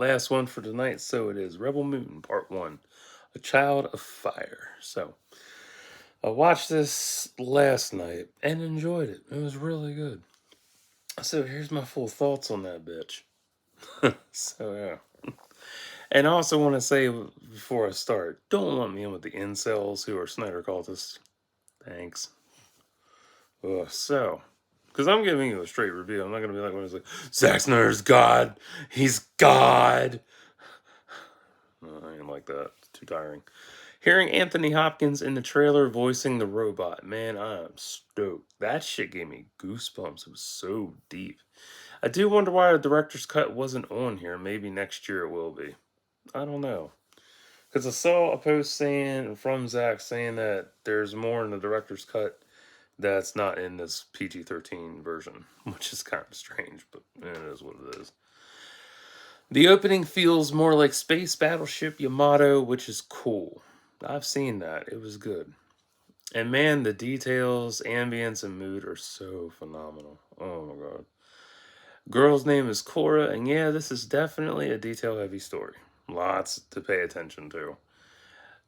last one for tonight. So it is Rebel Moon Part 1, A Child of Fire. So I watched this last night and enjoyed it. It was really good. So here's my full thoughts on that bitch. So yeah. And I also want to say before I start, don't lump me in with the incels who are Snyder cultists. Thanks. So, because I'm giving you a straight review, I'm not gonna be like when it's like Zack Snyder's God, he's God. No, I ain't like that. It's too tiring. Hearing Anthony Hopkins in the trailer voicing the robot, man, I am stoked. That shit gave me goosebumps. It was so deep. I do wonder why the director's cut wasn't on here. Maybe next year it will be. I don't know. Because I saw a post saying from Zach saying that there's more in the director's cut that's not in this PG-13 version, which is kind of strange, but it is what it is. The opening feels more like Space Battleship Yamato, which is cool. I've seen that. It was good. And man, the details, ambience, and mood are so phenomenal. Oh my god. Girl's name is Cora, and yeah, this is definitely a detail-heavy story. Lots to pay attention to.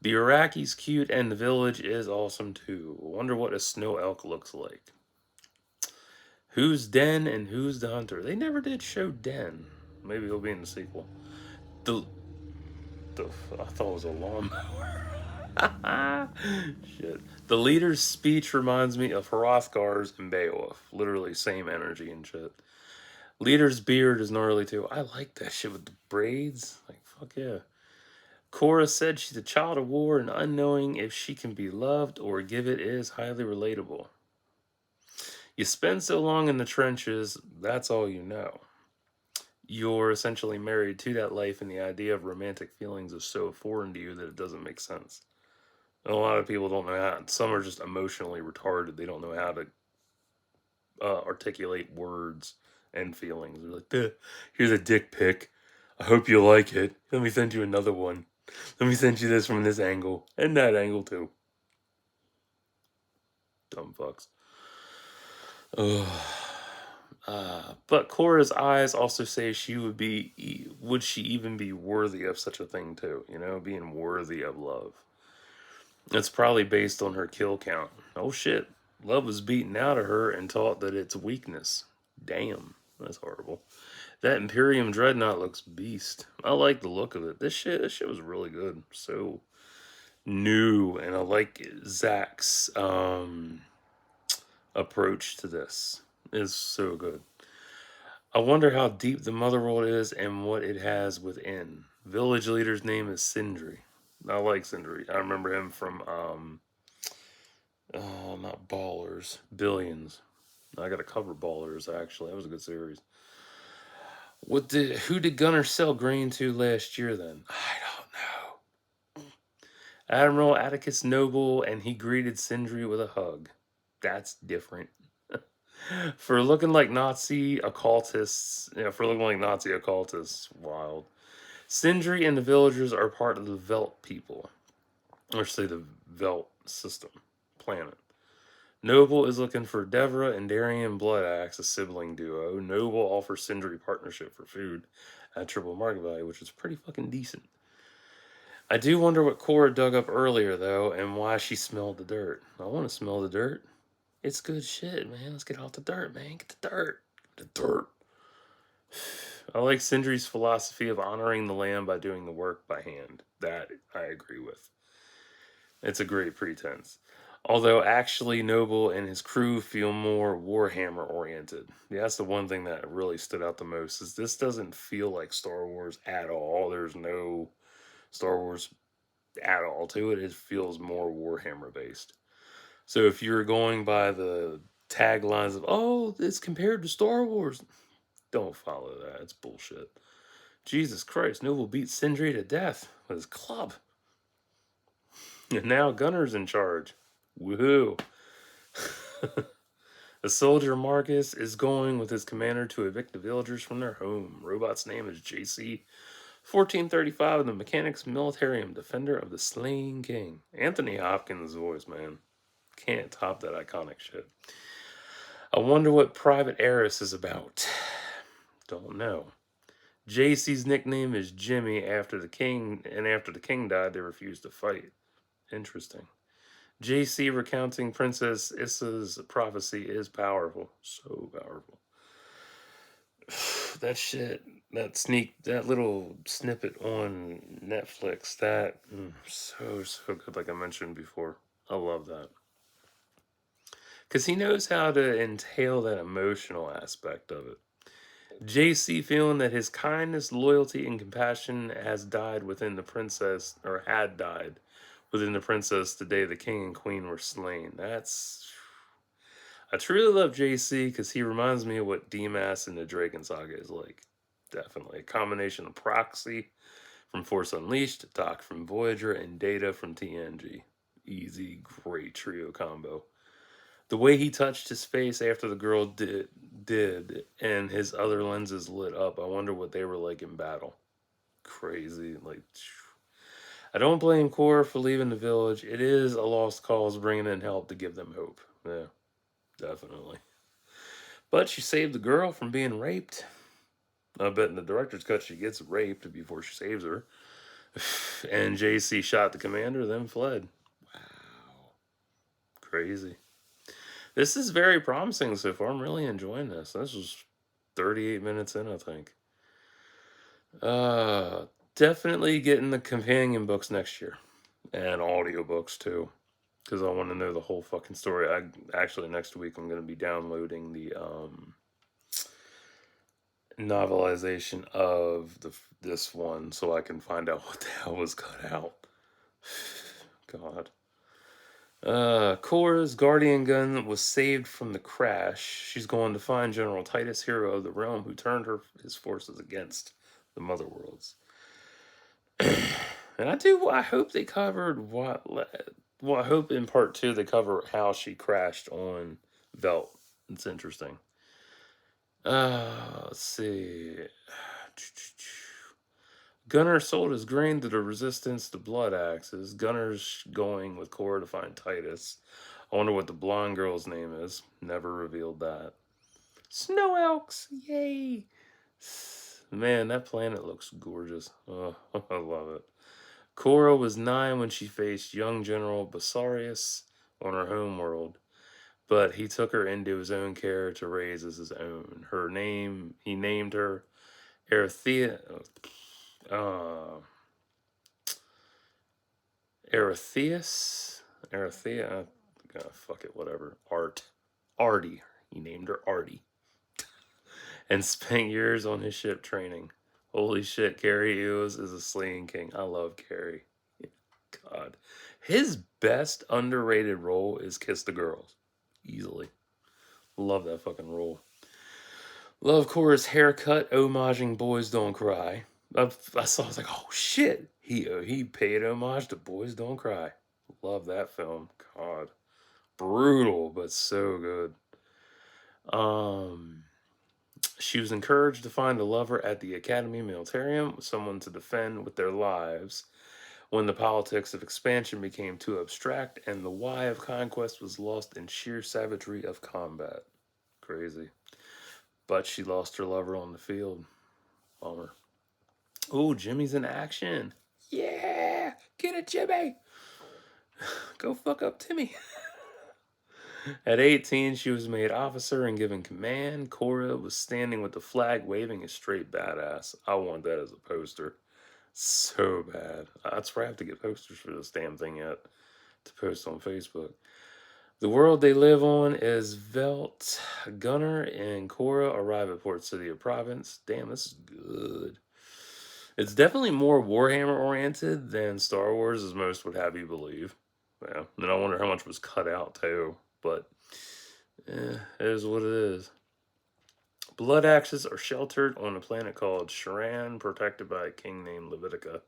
The Iraqi's cute, and the village is awesome too. Wonder what a snow elk looks like. Who's Den and who's the hunter? They never did show Den. Maybe he'll be in the sequel. The, the I thought it was a lawnmower. Shit. The leader's speech reminds me of Hrothgar's and Beowulf. Literally same energy and shit. Leader's beard is gnarly too. I like that shit with the braids. Like fuck yeah. Cora said she's a child of war and unknowing if she can be loved or give it is highly relatable. You spend so long in the trenches, that's all you know. You're essentially married to that life, and the idea of romantic feelings is so foreign to you that it doesn't make sense. And a lot of people don't know how. Some are just emotionally retarded. They don't know how to articulate words and feelings. They're like, here's a dick pic. I hope you like it. Let me send you another one. Let me send you this from this angle and that angle too. Dumb fucks. But Cora's eyes also say she would she even be worthy of such a thing too? You know, being worthy of love. It's probably based on her kill count. Oh shit. Love was beaten out of her and taught that it's weakness. Damn, that's horrible. That Imperium Dreadnought looks beast. I like the look of it. This shit was really good. So new, and I like Zach's approach to this. Is so good. I wonder how deep the Motherworld is and what it has within. Village leader's name is Sindri. I like Sindri. I remember him from not Ballers, Billions. I got to cover Ballers actually. That was a good series. Who did Gunner sell grain to last year then? I don't know. Admiral Atticus Noble, and he greeted Sindri with a hug. That's different. For looking like Nazi occultists, wild. Sindri and the villagers are part of the Velt people, or say the Velt system, planet. Noble is looking for Devra and Darian Bloodaxe, a sibling duo. Noble offers Sindri partnership for food at triple market value, which is pretty fucking decent. I do wonder what Cora dug up earlier, though, and why she smelled the dirt. I want to smell the dirt. It's good shit, man. Let's get off the dirt, man. Get the dirt. The dirt. I like Sindri's philosophy of honoring the land by doing the work by hand. That I agree with. It's a great pretense. Although actually Noble and his crew feel more Warhammer oriented. Yeah, that's the one thing that really stood out the most is this doesn't feel like Star Wars at all. There's no Star Wars at all to it. It feels more Warhammer based. So if you're going by the taglines of, oh, it's compared to Star Wars, don't follow that. It's bullshit. Jesus Christ, Noble beat Sindri to death with his club. And now Gunner's in charge. Woohoo. The soldier Marcus is going with his commander to evict the villagers from their home. Robot's name is JC 1435 of the Mechanics Militarium, defender of the slain king. Anthony Hopkins' voice, man. Can't top that iconic shit. I wonder what Private Eris is about. Don't know. JC's nickname is Jimmy after the king, and after the king died, they refused to fight. Interesting. JC recounting Princess Issa's prophecy is powerful. So powerful. That shit, that little snippet on Netflix, so good. Like I mentioned before, I love that because he knows how to entail that emotional aspect of it. JC feeling that his kindness, loyalty, and compassion has died within the princess, or had died within the princess the day the king and queen were slain. I truly love JC because he reminds me of what Demas in the Draken Saga is like. Definitely. A combination of Proxy from Force Unleashed, Doc from Voyager, and Data from TNG. Easy, great trio combo. The way he touched his face after the girl did and his other lenses lit up, I wonder what they were like in battle. Crazy. Like, I don't blame Cora for leaving the village. It is a lost cause bringing in help to give them hope. Yeah, definitely. But she saved the girl from being raped. I bet in the director's cut she gets raped before she saves her. And JC shot the commander, then fled. Wow. Crazy. This is very promising so far. I'm really enjoying this. This was 38 minutes in, I think. Definitely getting the companion books next year. And audiobooks too. Because I want to know the whole fucking story. Actually, next week I'm going to be downloading the novelization of this one so I can find out what the hell was cut out. God. Cora's guardian gun was saved from the crash. She's going to find General Titus, hero of the realm, who turned his forces against the Mother Worlds. And I hope they covered I hope in part 2 they cover how she crashed on Velt. It's interesting. Let's see. Gunner sold his grain to the resistance to blood axes. Gunner's going with Cora to find Titus. I wonder what the blonde girl's name is. Never revealed that. Snow elks! Yay! Man, that planet looks gorgeous. Oh, I love it. Cora was 9 when she faced young General Basarius on her home world, but he took her into his own care to raise as his own. He named her Arethea. Arethea, fuck it, whatever. Artie. He named her Artie. And spent years on his ship training. Holy shit, Cary Elwes is a slaying king. I love Cary. God. His best underrated role is Kiss the Girls. Easily. Love that fucking role. Love Cora's haircut, homaging Boys Don't Cry. I was like, oh shit. He paid homage to Boys Don't Cry. Love that film. God. Brutal, but so good. She was encouraged to find a lover at the Academy Militarium, someone to defend with their lives, when the politics of expansion became too abstract and the why of conquest was lost in sheer savagery of combat. Crazy. But she lost her lover on the field. Bummer. Oh, Jimmy's in action. Yeah! Get it, Jimmy! Go fuck up Timmy. At 18, she was made officer and given command. Cora was standing with the flag waving, a straight badass. I want that as a poster. So bad. That's where I have to get posters for this damn thing yet to post on Facebook. The world they live on is Velt. Gunner and Cora arrive at Port City of Province. Damn, this is good. It's definitely more Warhammer oriented than Star Wars, as most would have you believe. Yeah, and I wonder how much was cut out too. But it is what it is. Blood axes are sheltered on a planet called Sharan, protected by a king named Levitica.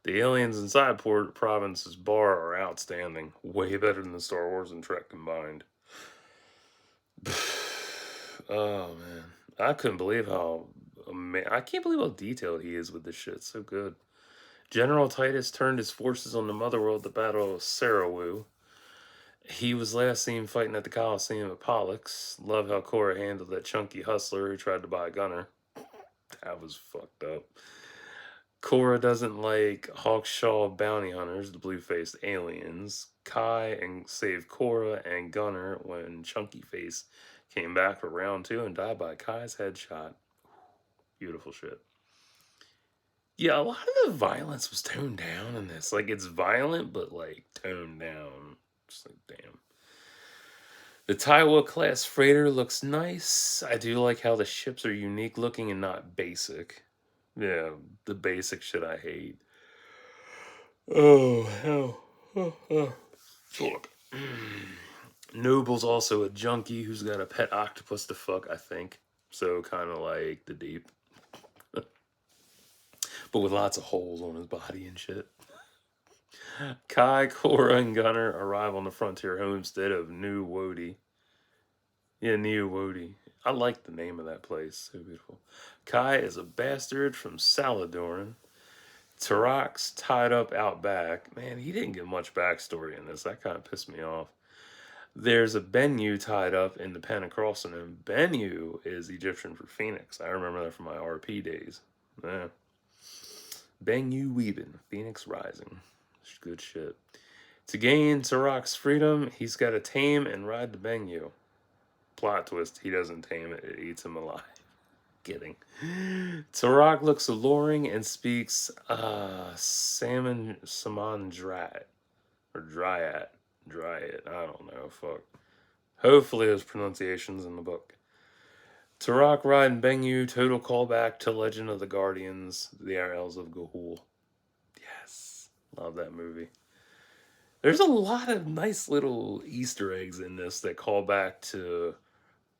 The aliens inside Port Province's bar are outstanding. Way better than the Star Wars and Trek combined. Oh, man. I couldn't believe I can't believe how detailed he is with this shit. So good. General Titus turned his forces on the Motherworld to battle Sarawu. He was last seen fighting at the Coliseum at Pollux. Love how Cora handled that chunky hustler who tried to buy Gunner. That was fucked up. Korra doesn't like Hawkshaw bounty hunters, the blue-faced aliens. Kai and saved Korra and Gunner when Chunky Face came back for round 2 and died by Kai's headshot. Beautiful shit. Yeah, a lot of the violence was toned down in this. Like, it's violent, but, like, toned down. Just like, damn. The Taiwa class freighter looks nice. I do like how the ships are unique looking and not basic. Yeah, the basic shit I hate. Oh, hell. Look. Noble's also a junkie who's got a pet octopus to fuck, I think. So, kind of like the Deep. But with lots of holes on his body and shit. Kai, Korra, and Gunner arrive on the frontier homestead of New Wodi. Yeah, New Wodi. I like the name of that place. So beautiful. Kai is a bastard from Saladoran. Tarak's tied up out back. Man, he didn't get much backstory in this. That kind of pissed me off. There's a Bennu tied up in the pen across from him. Bennu is Egyptian for Phoenix. I remember that from my RP days. Yeah. Bennu Weeben, Phoenix Rising. Good shit. To gain Tarak's freedom, he's got to tame and ride the Bennu. Plot twist, he doesn't tame it, it eats him alive. Kidding. Tarak looks alluring and speaks Saman Dryad. Or Dryad. Dryad. I don't know. Fuck. Hopefully there's pronunciations in the book. Tarak riding Bennu, total callback to Legend of the Guardians, the Arrows of Ga'Hoole. Yes. Love that movie. There's a lot of nice little Easter eggs in this that call back to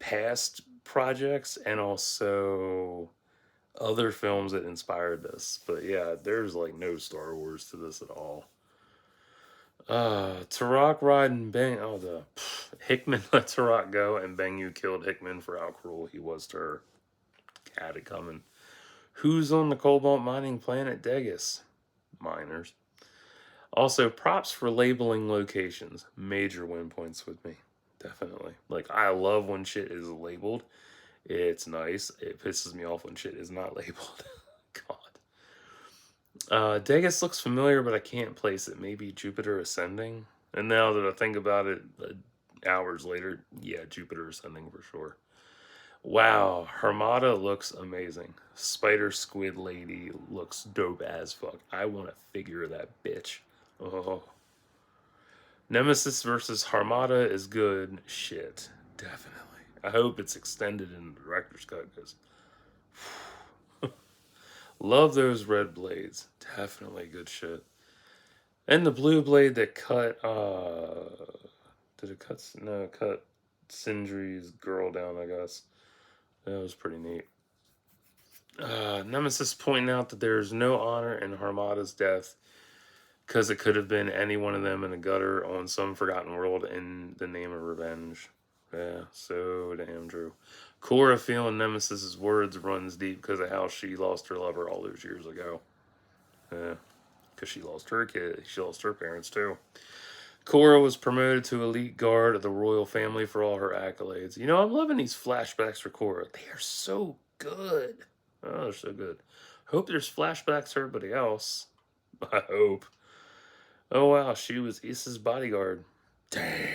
past projects and also other films that inspired this. But yeah, there's like no Star Wars to this at all. Tarak riding Hickman let Tarak go and Bennu killed Hickman for how cruel he was to her. Had it coming. Who's on the cobalt mining planet Degas? Miners. Also, props for labeling locations. Major win points with me. Definitely. Like, I love when shit is labeled. It's nice. It pisses me off when shit is not labeled. God. Degas looks familiar, but I can't place it. Maybe Jupiter Ascending? And now that I think about it, hours later, yeah, Jupiter Ascending for sure. Wow, Hermata looks amazing. Spider Squid Lady looks dope as fuck. I want to figure that bitch. Oh. Nemesis versus Armada is good shit. Definitely. I hope it's extended in the director's cut because love those red blades. Definitely good shit. And the blue blade that cut did it cut cut Sindri's girl down, I guess. That was pretty neat. Nemesis pointing out that there's no honor in Armada's death because it could have been any one of them in a gutter on some forgotten world in the name of revenge. Yeah, so damn true. Korra feeling Nemesis's words runs deep because of how she lost her lover all those years ago. Yeah, because she lost her kid. She lost her parents too. Korra was promoted to elite guard of the royal family for all her accolades. You know, I'm loving these flashbacks for Korra. They are so good. Oh, they're so good. Hope there's flashbacks to everybody else. I hope. Oh, wow. She was Issa's bodyguard. Damn.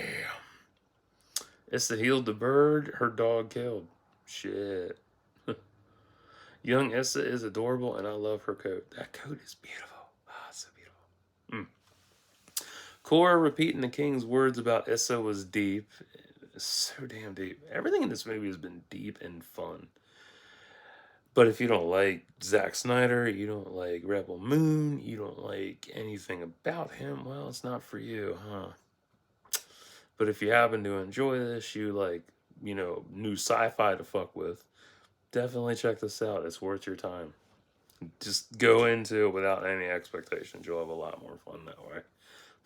Issa healed the bird her dog killed. Shit. Young Issa is adorable, and I love her coat. That coat is beautiful. Ah, so beautiful. Korra repeating the king's words about Issa was deep. So damn deep. Everything in this movie has been deep and fun. But if you don't like Zack Snyder, you don't like Rebel Moon, you don't like anything about him, well, it's not for you, huh? But if you happen to enjoy this, you like, you know, new sci-fi to fuck with, definitely check this out. It's worth your time. Just go into it without any expectations. You'll have a lot more fun that way.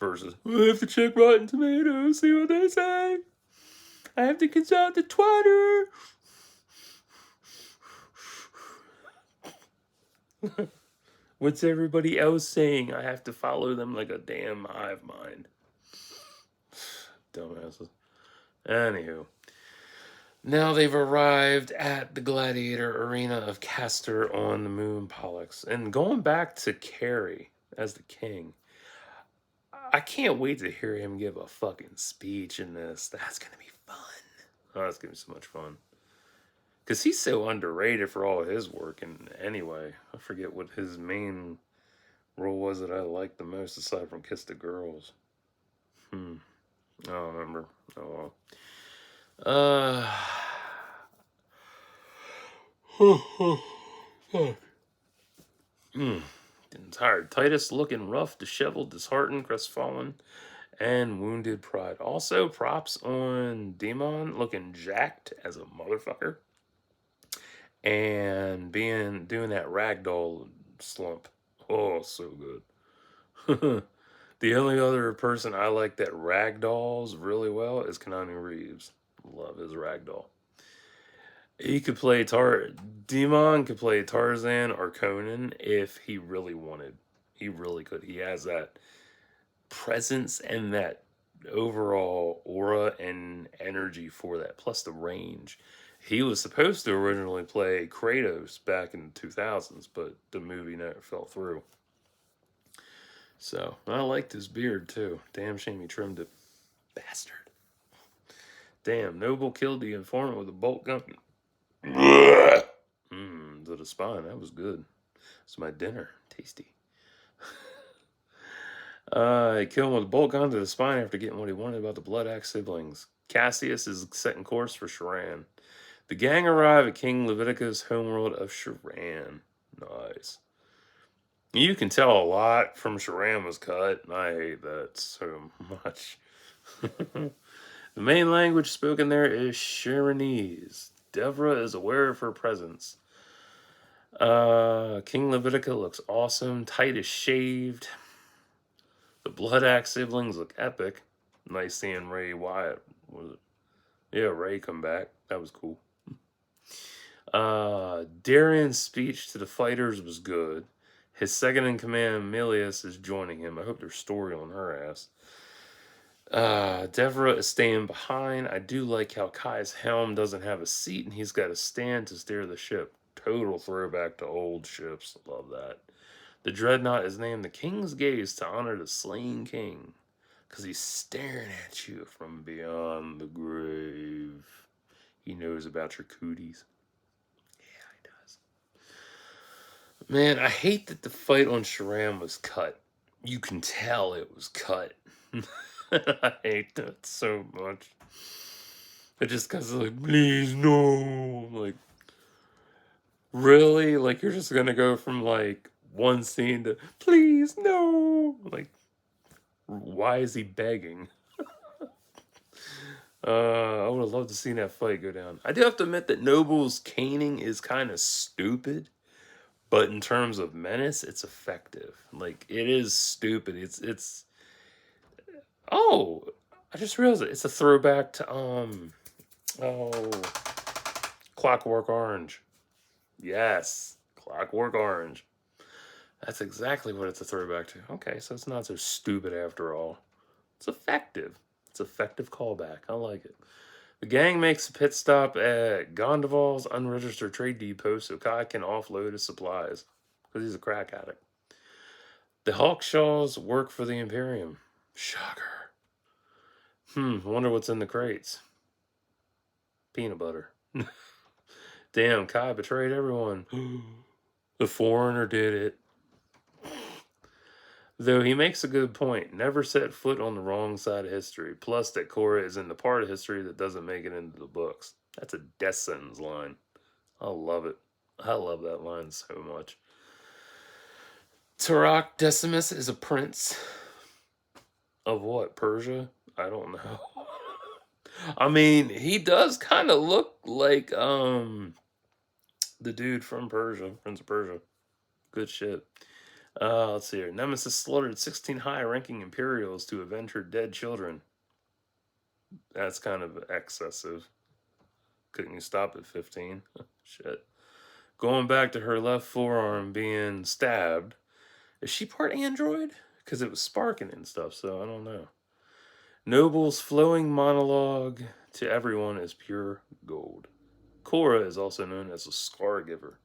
Versus, I have to check Rotten Tomatoes, see what they say. I have to consult the Twitter. What's everybody else saying? I have to follow them like a damn hive mind. Dumbasses. Anywho. Now they've arrived at the gladiator arena of Castor on the moon, Pollux. And going back to Carrie as the king, I can't wait to hear him give a fucking speech in this. That's going to be fun. Oh, that's going to be so much fun. Because he's so underrated for all his work. And anyway, I forget what his main role was that I liked the most aside from Kiss the Girls. I don't remember. Oh well. Getting tired. Titus looking rough, disheveled, disheartened, crestfallen, and wounded pride. Also, props on Demon looking jacked as a motherfucker. And doing that ragdoll slump. Oh, so good. The only other person I like that ragdolls really well is Keanu Reeves. Love his ragdoll. He could play Demon could play Tarzan or Conan if he really wanted. He really could. He has that presence and that overall aura and energy for that, plus the range. He was supposed to originally play Kratos back in the 2000s, but the movie never fell through. So I liked his beard too. Damn shame he trimmed it. Bastard. Damn, Noble killed the informant with a bolt gun. To the spine. That was good. It's my dinner. Tasty. He killed him with a bolt gun to the spine after getting what he wanted about the Blood Axe siblings. Cassius is setting course for Sharan. The gang arrive at King Leviticus' homeworld of Sharan. Nice. You can tell a lot from Sharan was cut, and I hate that so much. The main language spoken there is Sharanese. Devra is aware of her presence. King Levitica looks awesome. Titus shaved. The Blood Axe siblings look epic. Nice seeing Ray Wyatt. Yeah, Ray come back. That was cool. Darian's speech to the fighters was good. His second in command, Milius, is joining him. I hope there's story on her ass. Devra is staying behind. I do like how Kai's helm doesn't have a seat and he's got a stand to steer the ship. Total throwback to old ships. Love that. The dreadnought is named the King's Gaze to honor the slain king. Because he's staring at you from beyond the grave. He knows about your cooties. Yeah, he does. Man, I hate that the fight on Sharan was cut. You can tell it was cut. I hate that so much. It just because like, please no. Like, really? Like, you're just gonna go from like one scene to please no. Like, why is he begging? I would have loved to see that fight go down. I do have to admit that Noble's caning is kind of stupid, but in terms of menace, it's effective. Like, it is stupid. It's. Oh, I just realized it. It's a throwback to Clockwork Orange. Yes, Clockwork Orange. That's exactly what it's a throwback to. Okay, so it's not so stupid after all. It's effective. It's effective callback. I like it. The gang makes a pit stop at Gondoval's unregistered trade depot so Kai can offload his supplies because he's a crack addict. The Hawkshaws work for the Imperium. Shocker. Wonder what's in the crates. Peanut butter. Damn, Kai betrayed everyone. The foreigner did it. Though he makes a good point. Never set foot on the wrong side of history. Plus that Korra is in the part of history that doesn't make it into the books. That's a death sentence line. I love it. I love that line so much. Turok Decimus is a prince of what? Persia? I don't know. I mean, he does kind of look like the dude from Persia, Prince of Persia. Good shit. Let's see here. Nemesis slaughtered 16 high-ranking Imperials to avenge her dead children. That's kind of excessive. Couldn't you stop at 15? Shit. Going back to her left forearm being stabbed. Is she part android? Because it was sparking and stuff, so I don't know. Noble's flowing monologue to everyone is pure gold. Korra is also known as a scar giver.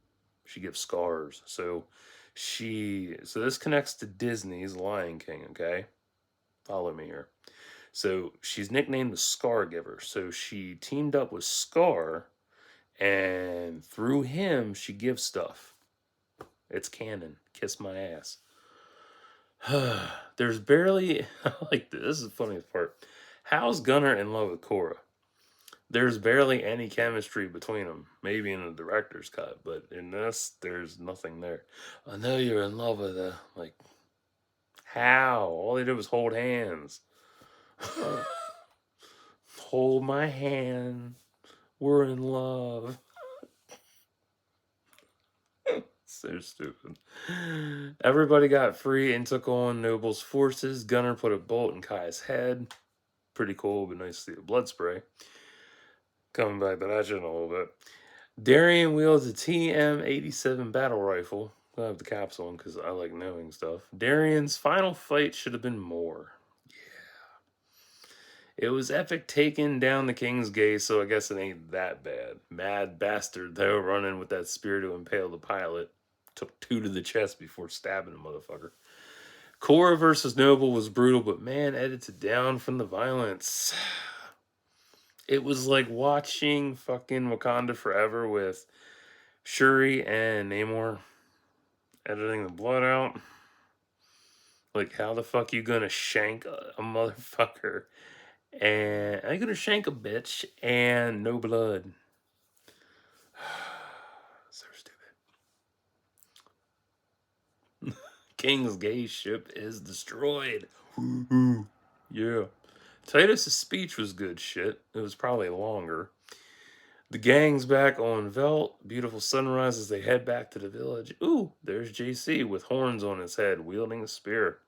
She gives scars. So this connects to Disney's Lion King, okay? Follow me here. So she's nicknamed the Scar Giver. So she teamed up with Scar, and through him, she gives stuff. It's canon. Kiss my ass. There's barely like this is the funniest part. How's Gunnar in love with Korra? There's barely any chemistry between them. Maybe in the director's cut, but in this, there's nothing there. I know you're in love with her. Like, how? All they did was hold hands. Hold my hand. We're in love. So stupid. Everybody got free and took on Noble's forces. Gunnar put a bolt in Kai's head. Pretty cool, but nice to see the blood spray. Coming back to that shit in a little bit. Darien wields a TM-87 battle rifle. I'll have the caps on because I like knowing stuff. Darien's final fight should have been more. It was epic taking down the King's Gate, so I guess it ain't that bad. Mad bastard, though, running with that spear to impale the pilot. Took 2 to the chest before stabbing the motherfucker. Korra versus Noble was brutal, but man, edited down from the violence. It was like watching fucking Wakanda Forever with Shuri and Namor editing the blood out. Like, how the fuck you gonna shank a motherfucker? And I'm gonna shank a bitch and no blood. So stupid. King's Gate ship is destroyed. Yeah. Titus's speech was good shit. It was probably longer. The gang's back on Velt. Beautiful sunrise as they head back to the village. Ooh, there's JC with horns on his head, wielding a spear.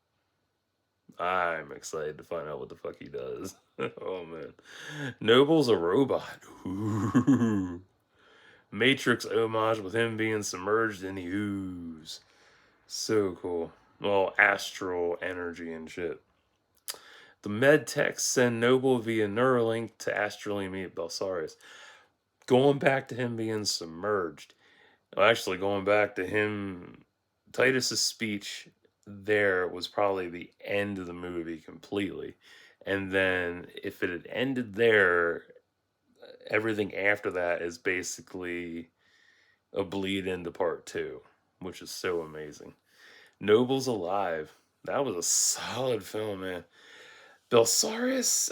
I'm excited to find out what the fuck he does. Oh, man. Noble's a robot. Ooh. Matrix homage with him being submerged in the ooze. So cool. Well, astral energy and shit. The med techs send Noble via Neuralink to astrally meet Belsarius. Going back to him being submerged. Well, actually, going back to him, Titus's speech there was probably the end of the movie completely. And then if it had ended there, everything after that is basically a bleed into part 2, which is so amazing. Noble's alive. That was a solid film, man. Belsarius,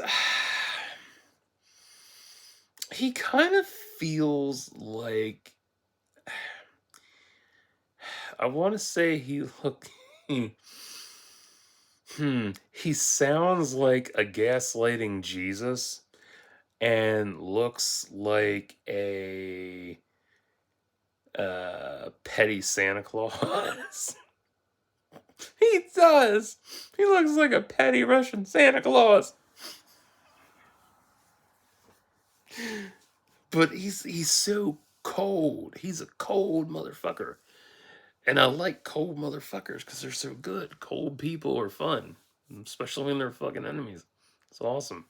he kind of feels like, I want to say he looked. He sounds like a gaslighting Jesus and looks like a petty Santa Claus. He does. He looks like a petty Russian Santa Claus. But he's so cold. He's a cold motherfucker. And I like cold motherfuckers because they're so good. Cold people are fun, especially when they're fucking enemies. It's awesome.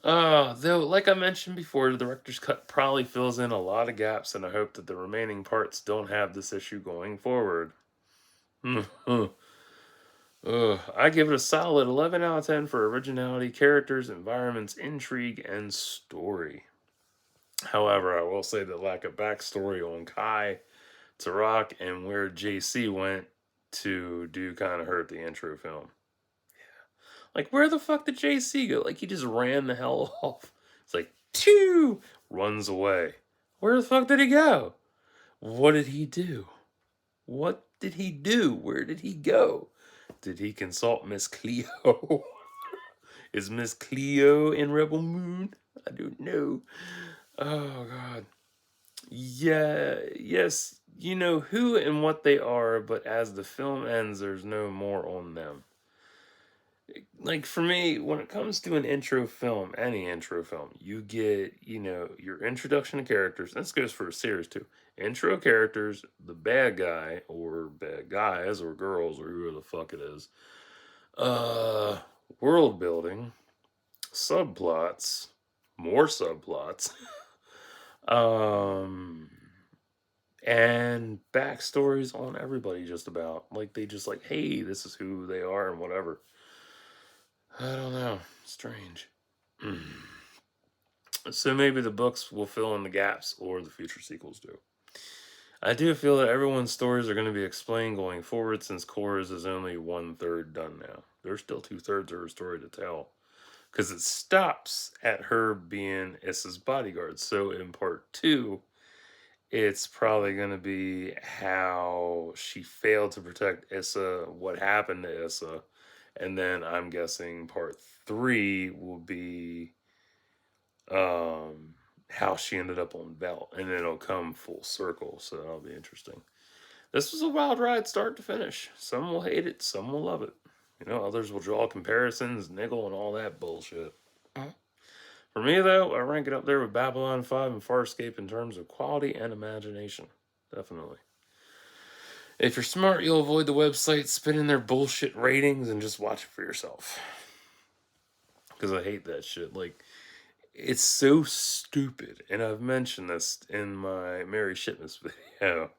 Though, like I mentioned before, the director's cut probably fills in a lot of gaps, and I hope that the remaining parts don't have this issue going forward. I give it a solid 11 out of 10 for originality, characters, environments, intrigue, and story. However, I will say the lack of backstory on Kai, Tarak, and where JC went to do kind of hurt the intro film. Like, where the fuck did JC go? Like, he just ran the hell off. It's like, phew, runs away. Where the fuck did he go? What did he do? What did he do? Where did he go? Did he consult Miss Cleo? Is Miss Cleo in Rebel Moon? I don't know. Oh, God. Yeah, yes, you know who and what they are, but as the film ends, there's no more on them. Like, for me, when it comes to an intro film, any intro film, you get, your introduction to characters. This goes for a series too. Intro characters, the bad guy, or bad guys, or girls, or whoever the fuck it is. World building, subplots, more subplots. um, and backstories on everybody just about. Like, they just like, hey, this is who they are and whatever. I don't know. Strange. So maybe the books will fill in the gaps, or the future sequels do. I do feel that everyone's stories are going to be explained going forward, since Korra's is only 1/3 done now. There's still 2/3 of her story to tell, because it stops at her being Issa's bodyguard. So in part 2, it's probably going to be how she failed to protect Issa, what happened to Issa, and then I'm guessing part 3 will be how she ended up on Belt, and it'll come full circle. So that'll be interesting. This was a wild ride, start to finish. Some will hate it, some will love it. You know, others will draw comparisons, niggle, and all that bullshit. For me, though, I rank it up there with Babylon 5 and Farscape in terms of quality and imagination. Definitely. If you're smart, you'll avoid the website spinning their bullshit ratings and just watch it for yourself. Because I hate that shit. Like, it's so stupid. And I've mentioned this in my Mary Shipmas video.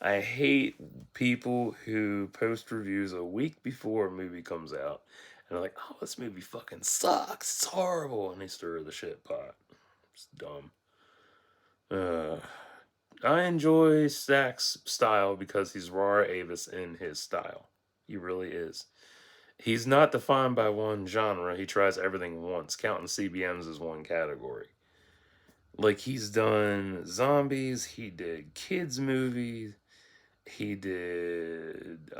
I hate people who post reviews a week before a movie comes out and are like, oh, this movie fucking sucks. It's horrible. And they stir the shit pot. It's dumb. I enjoy Zach's style because he's Rara Avis in his style. He really is. He's not defined by one genre. He tries everything once, counting CBMs as one category. Like, he's done zombies, he did kids movies, he did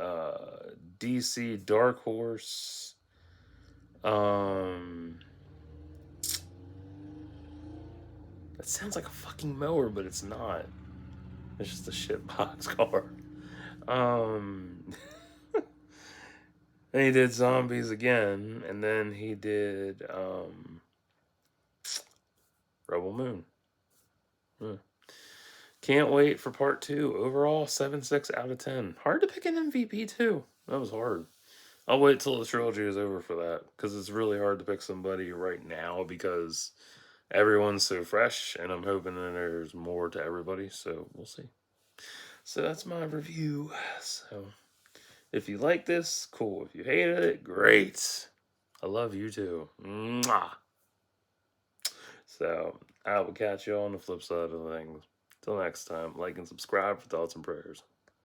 DC Dark Horse. That sounds like a fucking mower, but it's not. It's just a shit box car. Then he did zombies again, and then he did Rebel Moon. Can't wait for part 2. Overall, 7.6 out of 10. Hard to pick an MVP too. That was hard. I'll wait till the trilogy is over for that, because it's really hard to pick somebody right now because everyone's so fresh, and I'm hoping that there's more to everybody, so we'll see. So that's my review. So if you like this, cool. If you hated it, great. I love you too. Mwah. So I will catch you on the flip side of things. Till next time, like and subscribe for thoughts and prayers.